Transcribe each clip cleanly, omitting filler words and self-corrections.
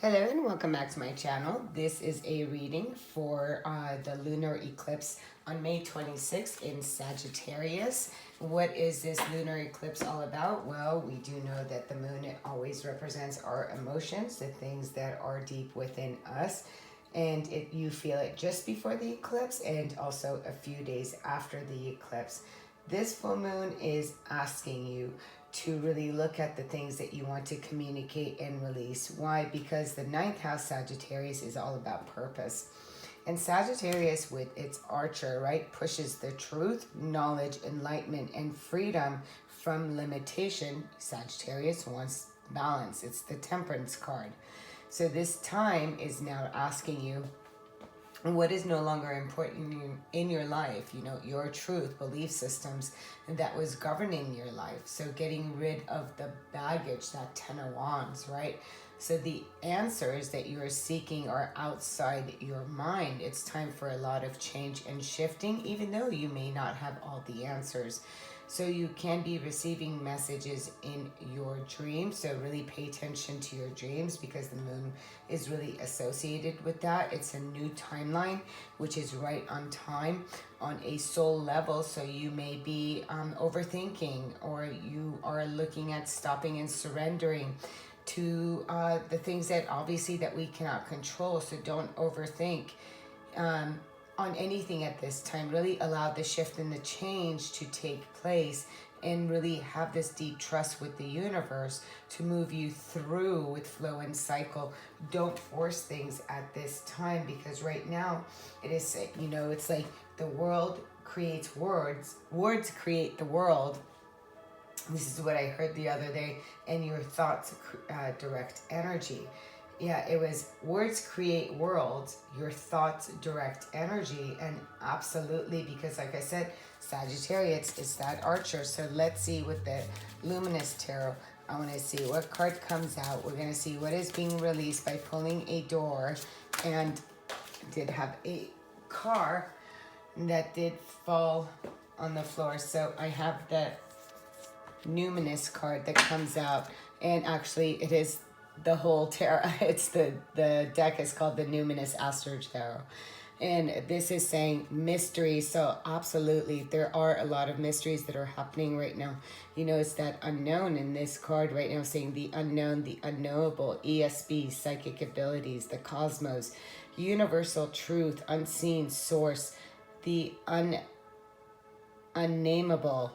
Hello and welcome back to my channel. This is a reading for the lunar eclipse on May 26th in Sagittarius. What is this lunar eclipse all about? Well, we do know that the moon always represents our emotions, the things that are deep within us. And you feel it just before the eclipse and also a few days after the eclipse. This full moon is asking you to really look at the things that you want to communicate and release. Why? Because the ninth house Sagittarius is all about purpose. And Sagittarius with its archer, right, pushes the truth, knowledge, enlightenment, and freedom from limitation. Sagittarius wants balance. It's the Temperance card. So this time is now asking you, what is no longer important in your life, your truth, belief systems that was governing your life. So getting rid of the baggage, that 10 of wands, right? So the answers that you are seeking are outside your mind. It's time for a lot of change and shifting, even though you may not have all the answers. So you can be receiving messages in your dreams. So really pay attention to your dreams because the moon is really associated with that. It's a new timeline, which is right on time on a soul level. So you may be overthinking, or you are looking at stopping and surrendering to the things that obviously that we cannot control. So don't overthink on anything at this time. Really allow the shift and the change to take place and really have this deep trust with the universe to move you through with flow and cycle. Don't force things at this time, because right now it is, it's like the world creates words create the world. This is what I heard the other day. And your thoughts direct energy. Yeah, it was words create worlds, your thoughts direct energy. And absolutely, because like I said, Sagittarius is that archer. So let's see with the Luminous Tarot. I want to see what card comes out. We're going to see what is being released by pulling a door. And I did have a car that did fall on the floor. So I have the Numinous card that comes out. And actually it is the whole tarot. It's the deck is called the Numinous Astro Tarot. And this is saying mystery. So absolutely, there are a lot of mysteries that are happening right now. It's that unknown in this card right now, saying the unknown, the unknowable, ESP, psychic abilities, the cosmos, universal truth, unseen source, the unnameable,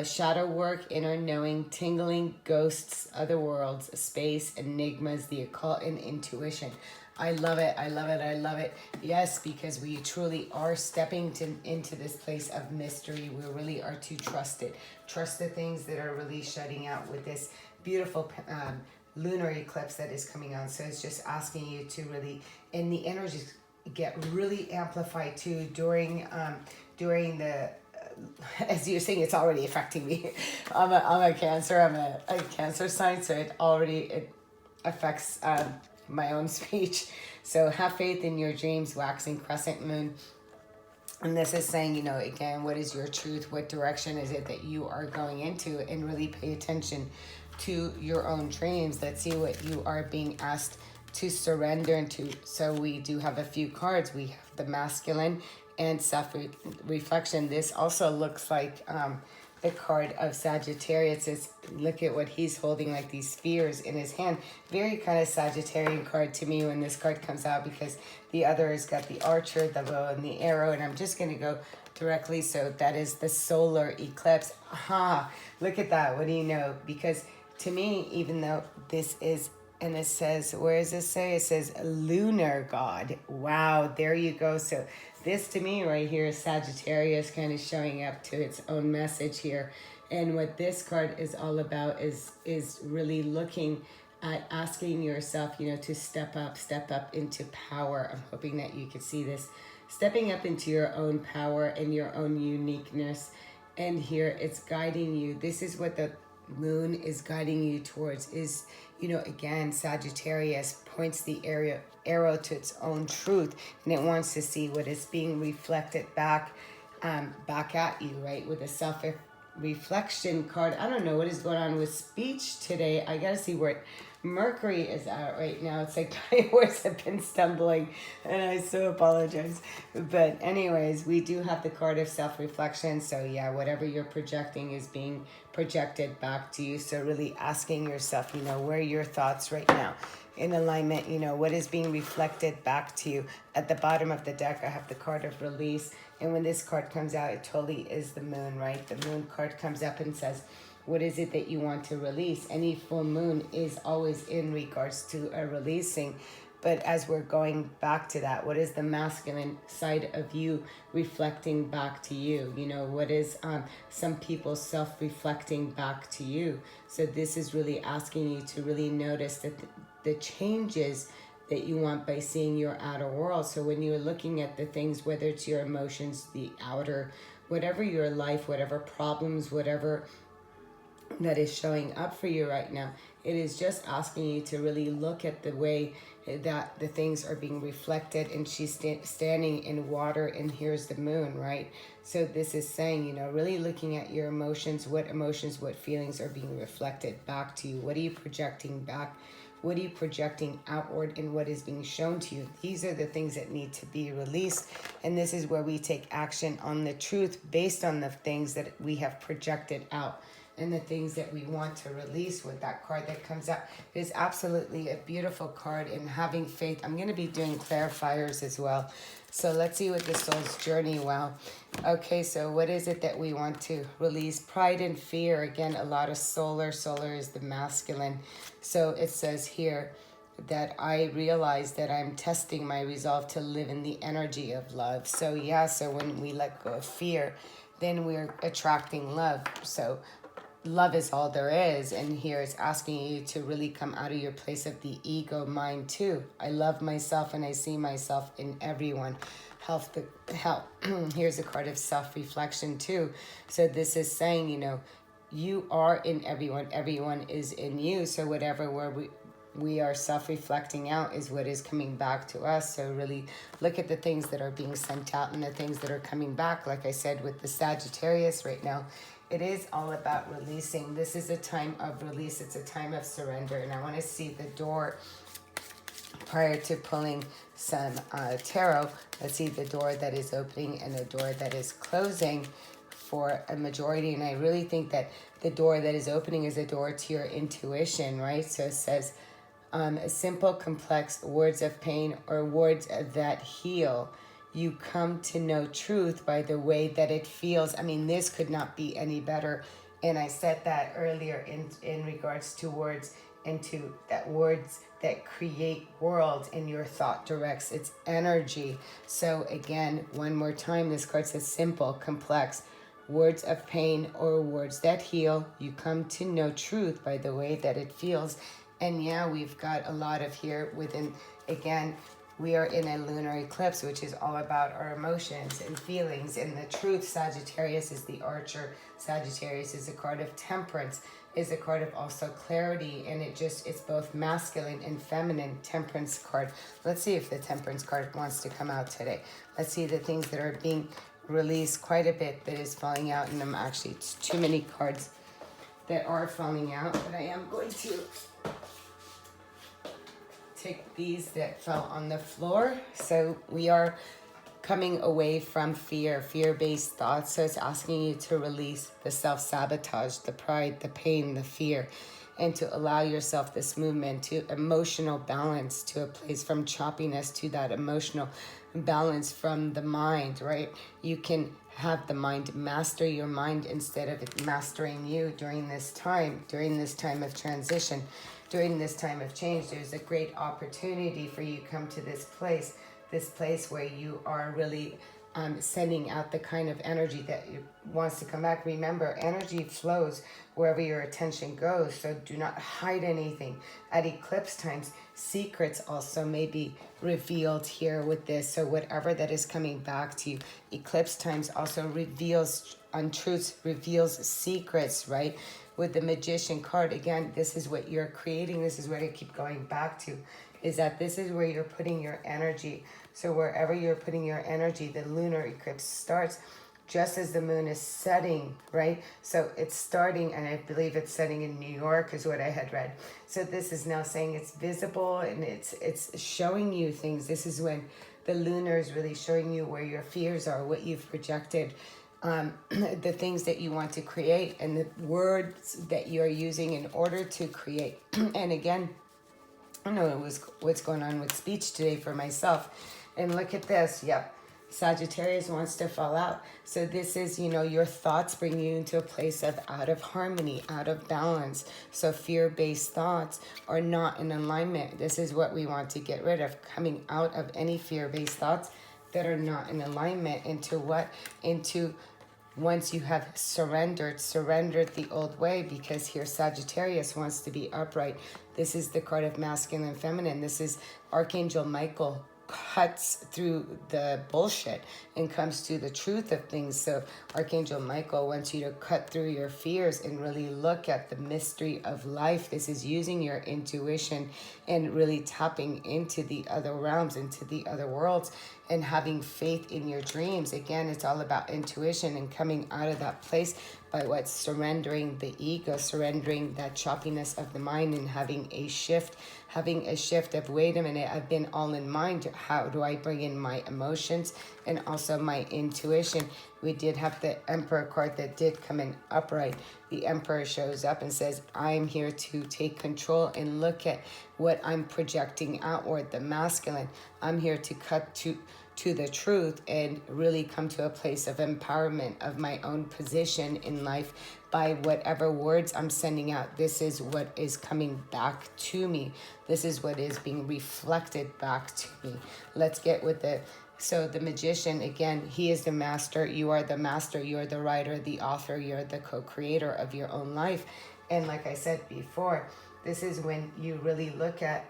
shadow work, inner knowing, tingling, ghosts, other worlds, space, enigmas, the occult, and intuition. I love it. I love it. I love it. Yes, because we truly are stepping into this place of mystery. We really are to trust it. Trust the things that are really shutting out with this beautiful lunar eclipse that is coming on. So it's just asking you to really, and the energies get really amplified too during the as you're saying, it's already affecting me. I'm a Cancer. I'm a Cancer sign, so it affects my own speech. So have faith in your dreams, waxing crescent moon. And this is saying, again, what is your truth? What direction is it that you are going into? And really pay attention to your own dreams. Let's see what you are being asked to surrender into. So we do have a few cards. We have the masculine and self-reflection. This also looks like the card of Sagittarius. Look at what he's holding, like these spheres in his hand. Very kind of Sagittarian card to me when this card comes out, because the other has got the archer, the bow, and the arrow. And I'm just going to go directly. So that is the solar eclipse. Aha, look at that. What do you know? Because to me, even though this is, and it says, where does this say? It says lunar god. Wow, there you go. So this to me right here is Sagittarius kind of showing up to its own message here. And what this card is all about is really looking at asking yourself, to step up into power. I'm hoping that you can see this. Stepping up into your own power and your own uniqueness. And here it's guiding you. This is what the moon is guiding you towards is, again, Sagittarius points the arrow to its own truth, and it wants to see what is being reflected back at you, right? With a self-reflection card. I don't know what is going on with speech today. I gotta see Mercury is out right now. It's like my words have been stumbling, and I so apologize. But anyways, we do have the card of self-reflection. So yeah, whatever you're projecting is being projected back to you. So really asking yourself, where are your thoughts right now? In alignment, what is being reflected back to you. At the bottom of the deck, I have the card of release. And when this card comes out, it totally is the moon, right? The moon card comes up and says, what is it that you want to release? Any full moon is always in regards to a releasing. But as we're going back to that, what is the masculine side of you reflecting back to you? What is some people self-reflecting back to you? So this is really asking you to really notice that the changes that you want by seeing your outer world. So when you're looking at the things, whether it's your emotions, the outer, whatever your life, whatever problems, whatever that is showing up for you right now, it is just asking you to really look at the way that the things are being reflected. And she's standing in water, and here's the moon, right? So this is saying, really looking at your emotions, what feelings are being reflected back to you. What are you projecting back? What are you projecting outward, and what is being shown to you? These are the things that need to be released. And this is where we take action on the truth based on the things that we have projected out and the things that we want to release with that card that comes out. It is absolutely a beautiful card, and having faith. I'm going to be doing clarifiers as well. So let's see what the soul's journey. Wow. Okay, so what is it that we want to release? Pride and fear. Again, a lot of solar. Solar is the masculine. So it says here that I realize that I'm testing my resolve to live in the energy of love. So yeah, so when we let go of fear, then we're attracting love. So love is all there is. And here it's asking you to really come out of your place of the ego mind too. I love myself, and I see myself in everyone. Health. Here's a card of self-reflection too. So this is saying, you are in everyone. Everyone is in you. So whatever we are self-reflecting out is what is coming back to us. So really look at the things that are being sent out and the things that are coming back. Like I said, with the Sagittarius right now, it is all about releasing. This is a time of release. It's a time of surrender. And I want to see the door prior to pulling some tarot. Let's see the door that is opening and the door that is closing for a majority. And I really think that the door that is opening is a door to your intuition, right? So it says, simple, complex words of pain or words that heal. You come to know truth by the way that it feels. I mean, this could not be any better. And I said that earlier in regards to words, into that words that create worlds, and your thought directs its energy. So again, one more time, this card says simple, complex words of pain or words that heal. You come to know truth by the way that it feels. And yeah, we've got a lot of here within, again, we are in a lunar eclipse, which is all about our emotions and feelings. And the truth, Sagittarius is the archer. Sagittarius is a card of temperance, is a card of also clarity. And it's both masculine and feminine. Temperance card. Let's see if the temperance card wants to come out today. Let's see the things that are being released. Quite a bit that is falling out. And it's too many cards that are falling out. But I am going to take these that fell on the floor. So we are coming away from fear-based thoughts. So it's asking you to release the self-sabotage, the pride, the pain, the fear, and to allow yourself this movement to emotional balance, to a place from choppiness to that emotional balance from the mind, right? You can have the mind master your mind instead of it mastering you during this time of transition. During this time of change, there's a great opportunity for you to come to this place where you are really sending out the kind of energy that wants to come back. Remember, energy flows wherever your attention goes, so do not hide anything. At eclipse times, secrets also may be revealed here with this. So whatever that is coming back to you, eclipse times also reveals untruths, reveals secrets, right? With the Magician card, again, this is what you're creating. This is what I keep going back to, is that this is where you're putting your energy. So wherever you're putting your energy, the lunar eclipse starts. just as the moon is setting, right? So it's starting, and I believe it's setting in New York is what I had read. So this is now saying it's visible, and it's showing you things. This is when the lunar is really showing you where your fears are, what you've projected, the things that you want to create, and the words that you're using in order to create. And again, I don't know what's going on with speech today for myself. And look at this. Yep. Sagittarius wants to fall out. So this is, your thoughts bring you into a place of out of harmony, out of balance. So fear-based thoughts are not in alignment. This is what we want to get rid of, coming out of any fear-based thoughts that are not in alignment. Into what? Into once you have surrendered the old way, because here Sagittarius wants to be upright. This is the card of masculine and feminine. This is Archangel Michael cuts through the bullshit and comes to the truth of things. So Archangel Michael wants you to cut through your fears and really look at the mystery of life. This is using your intuition and really tapping into the other realms, into the other worlds, and having faith in your dreams. Again, it's all about intuition and coming out of that place by what's surrendering the ego, surrendering that choppiness of the mind, and having a shift of, wait a minute, I've been all in mind. How do I bring in my emotions and also my intuition? We did have the Emperor card that did come in upright. The Emperor shows up and says, I'm here to take control and look at what I'm projecting outward, the masculine. I'm here to cut to the truth and really come to a place of empowerment of my own position in life by whatever words I'm sending out. This is what is coming back to me. This is what is being reflected back to me. Let's get with it. So the Magician, again, he is the master. You are the master. You are the writer, the author. You're the co-creator of your own life. And like I said before, this is when you really look at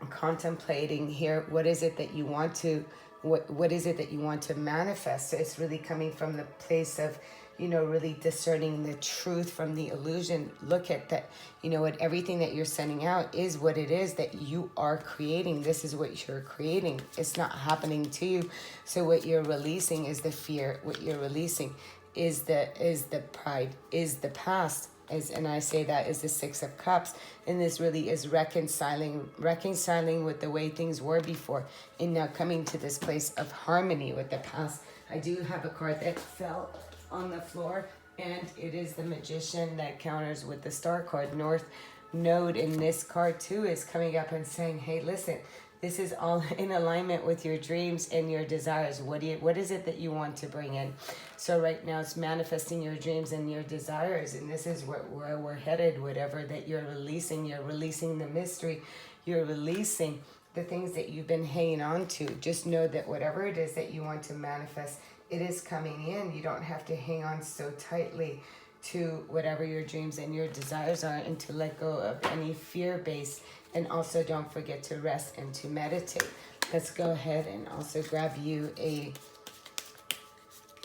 contemplating here, what is it that you want to what is it that you want to manifest. So it's really coming from the place of really discerning the truth from the illusion. Look at that, what everything that you're sending out is what it is that you are creating. This is what you're creating. It's not happening to you. So what you're releasing is the fear. What you're releasing is the pride, is the past. And I say that is the Six of Cups, and this really is reconciling with the way things were before, and now coming to this place of harmony with the past. I do have a card that fell on the floor, and it is the Magician that counters with the Star card, North Node. In this card too is coming up and saying, hey, listen, this is all in alignment with your dreams and your desires. What is it that you want to bring in? So right now it's manifesting your dreams and your desires. And this is where we're headed. Whatever that you're releasing the mystery. You're releasing the things that you've been hanging on to. Just know that whatever it is that you want to manifest, it is coming in. You don't have to hang on so tightly to whatever your dreams and your desires are, and to let go of any fear-based. And also don't forget to rest and to meditate. Let's go ahead and also grab you a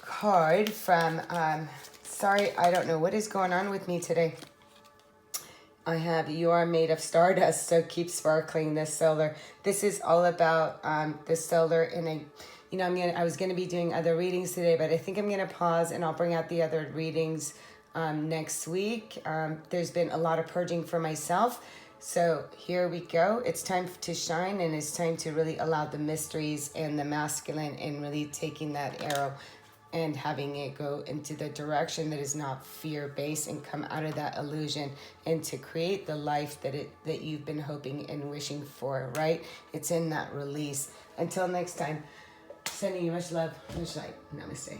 card from, sorry, I don't know what is going on with me today. I have You Are Made of Stardust, so keep sparkling this solar. This is all about the solar in a, I was going to be doing other readings today, but I think I'm going to pause and I'll bring out the other readings next week. There's been a lot of purging for myself. So here we go. It's time to shine, and it's time to really allow the mysteries and the masculine, and really taking that arrow and having it go into the direction that is not fear-based, and come out of that illusion and to create the life that you've been hoping and wishing for, right? It's in that release. Until next time, sending you much love, much light. Namaste.